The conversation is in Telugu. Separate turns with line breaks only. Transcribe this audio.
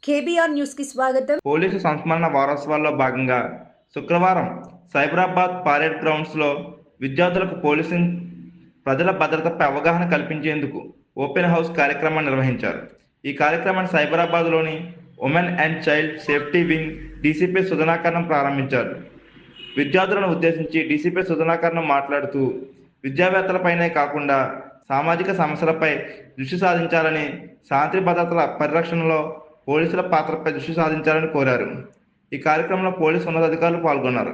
కేబీఆర్ న్యూస్ కి స్వాగతం.
పోలీసు సంస్మరణ వారోత్సవాల్లో భాగంగా శుక్రవారం సైబరాబాద్ పరేడ్ గ్రౌండ్స్ లో విద్యార్థులకు పోలీసింగ్, ప్రజల భద్రతపై అవగాహన కల్పించేందుకు ఓపెన్ హౌస్ కార్యక్రమాన్ని నిర్వహించారు. ఈ కార్యక్రమాన్ని సైబరాబాద్లోని women and child safety wing DCP సుధనాకరణం ప్రారంభించారు. విద్యార్థులను ఉద్దేశించి డీసీపీ సుధనాకరణం మాట్లాడుతూ విద్యావేత్తలపైనే కాకుండా సామాజిక సమస్యలపై దృష్టి సాధించాలని, శాంతి భద్రతల పరిరక్షణలో పోలీసుల పాత్రపై దృష్టి సాధించాలని కోరారు. ఈ కార్యక్రమంలో పోలీసు ఉన్నతాధికారులు పాల్గొన్నారు.